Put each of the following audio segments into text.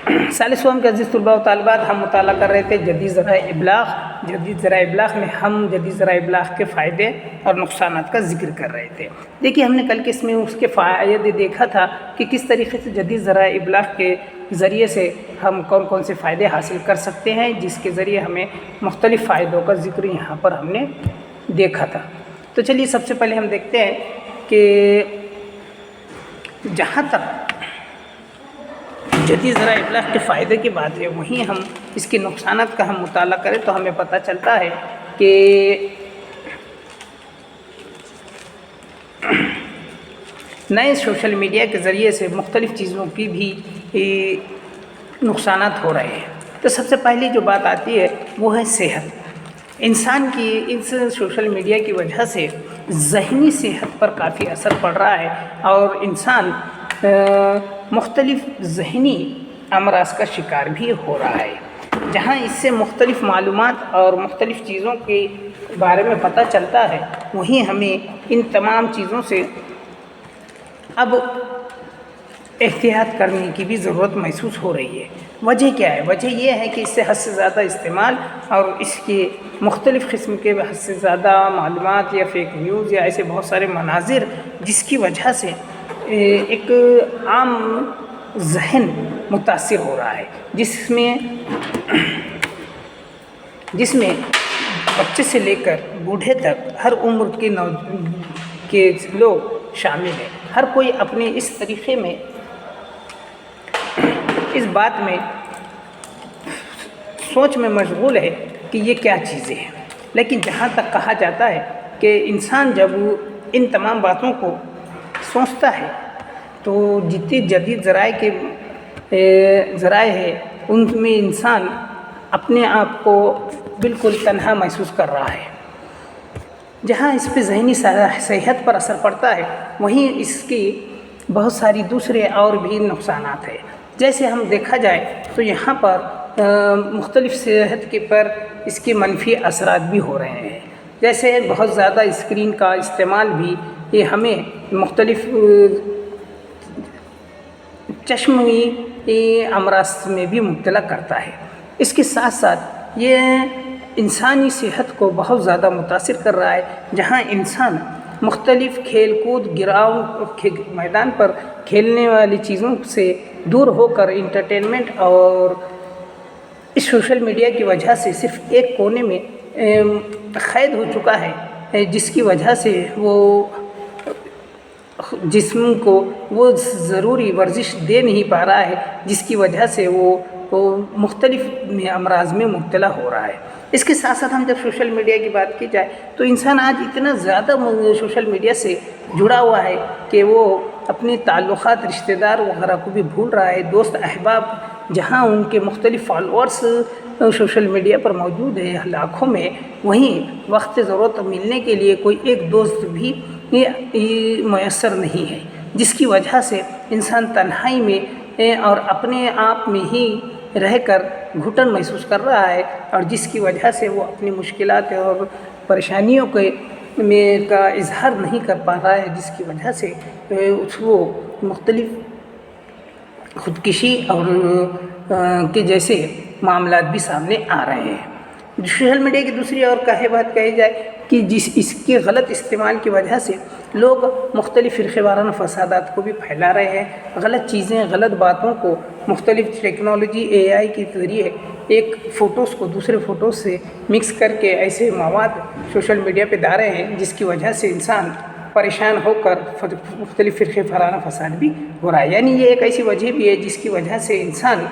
سالس سوم کے عزیز طلباء و طالبات، ہم مطالعہ کر رہے تھے جدید ذرائع ابلاغ۔ جدید ذرائع ابلاغ میں ہم جدید ذرائع ابلاغ کے فائدے اور نقصانات کا ذکر کر رہے تھے۔ دیکھیے ہم نے کل کے اس میں اس کے فائدے دیکھا تھا کہ کس طریقے سے جدید ذرائع ابلاغ کے ذریعے سے ہم کون کون سے فائدے حاصل کر سکتے ہیں، جس کے ذریعے ہمیں مختلف فائدوں کا ذکر یہاں پر ہم نے دیکھا تھا۔ تو چلیے سب سے پہلے ہم دیکھتے ہیں کہ جہاں تک جدید ذرائع ابلاغ کے فائدے کی بات ہے، وہیں ہم اس کے نقصانات کا ہم مطالعہ کریں تو ہمیں پتہ چلتا ہے کہ نئے سوشل میڈیا کے ذریعے سے مختلف چیزوں کی بھی نقصانات ہو رہے ہیں۔ تو سب سے پہلی جو بات آتی ہے وہ ہے صحت۔ انسان کی اس سوشل میڈیا کی وجہ سے ذہنی صحت پر کافی اثر پڑ رہا ہے اور انسان مختلف ذہنی امراض کا شکار بھی ہو رہا ہے۔ جہاں اس سے مختلف معلومات اور مختلف چیزوں کے بارے میں پتہ چلتا ہے، وہیں ہمیں ان تمام چیزوں سے اب احتیاط کرنے کی بھی ضرورت محسوس ہو رہی ہے۔ وجہ کیا ہے؟ وجہ یہ ہے کہ اس سے حد سے زیادہ استعمال اور اس کے مختلف قسم کے حد سے زیادہ معلومات یا فیک نیوز یا ایسے بہت سارے مناظر، جس کی وجہ سے ایک عام ذہن متاثر ہو رہا ہے، جس میں بچے سے لے کر بوڑھے تک ہر عمر کے لوگ شامل ہیں۔ ہر کوئی اپنے اس طریقے میں اس بات میں سوچ میں مشغول ہے کہ یہ کیا چیزیں ہیں، لیکن جہاں تک کہا جاتا ہے کہ انسان جب ان تمام باتوں کو سوچتا ہے تو جتنی جدید ذرائع ہے ان میں انسان اپنے آپ کو بالکل تنہا محسوس کر رہا ہے۔ جہاں اس پہ ذہنی صحت پر اثر پڑتا ہے، وہیں اس کی بہت ساری دوسرے اور بھی نقصانات ہیں۔ جیسے ہم دیکھا جائے تو یہاں پر مختلف صحت کے پر اس کے منفی اثرات بھی ہو رہے ہیں۔ جیسے بہت زیادہ اسکرین کا استعمال بھی یہ ہمیں مختلف چشمی امراض میں بھی مبتلا کرتا ہے۔ اس کے ساتھ ساتھ یہ انسانی صحت کو بہت زیادہ متاثر کر رہا ہے، جہاں انسان مختلف کھیل کود میدان پر کھیلنے والی چیزوں سے دور ہو کر انٹرٹینمنٹ اور اس سوشل میڈیا کی وجہ سے صرف ایک کونے میں قید ہو چکا ہے، جس کی وجہ سے وہ جسم کو وہ ضروری ورزش دے نہیں پا رہا ہے، جس کی وجہ سے وہ مختلف امراض میں مبتلا ہو رہا ہے۔ اس کے ساتھ ساتھ ہم جب سوشل میڈیا کی بات کی جائے تو انسان آج اتنا زیادہ سوشل میڈیا سے جڑا ہوا ہے کہ وہ اپنے تعلقات، رشتہ دار وغیرہ کو بھی بھول رہا ہے۔ دوست احباب جہاں ان کے مختلف فالوورس سوشل میڈیا پر موجود ہیں لاکھوں میں، وہیں وقت ضرورت ملنے کے لیے کوئی ایک دوست بھی میسر نہیں ہے، جس کی وجہ سے انسان تنہائی میں اور اپنے آپ میں ہی رہ کر گھٹن محسوس کر رہا ہے، اور جس کی وجہ سے وہ اپنی مشکلات اور پریشانیوں کا اظہار نہیں کر پا رہا ہے، جس کی وجہ سے وہ مختلف خودکشی اور کے جیسے معاملات بھی سامنے آ رہے ہیں۔ سوشل میڈیا کی دوسری اور بات کہی جائے کہ اس کے غلط استعمال کی وجہ سے لوگ مختلف فرقے وارانہ فسادات کو بھی پھیلا رہے ہیں، غلط چیزیں، غلط باتوں کو مختلف ٹیکنالوجی AI کے ذریعے ایک فوٹوز کو دوسرے فوٹوز سے مکس کر کے ایسے مواد سوشل میڈیا پہ ڈال رہے ہیں، جس کی وجہ سے انسان پریشان ہو کر مختلف فرقے وارانہ فساد بھی ہو رہا ہے۔ یعنی یہ ایک ایسی وجہ بھی ہے جس کی وجہ سے انسان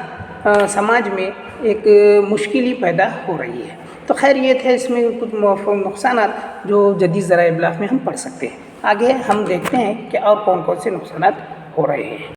سماج میں ایک مشکل ہی پیدا ہو رہی ہے۔ تو خیر یہ تھے اس میں کچھ نقصانات جو جدید ذرائع ابلاغ میں ہم پڑھ سکتے ہیں۔ آگے ہم دیکھتے ہیں کہ اور کون کون سے نقصانات ہو رہے ہیں۔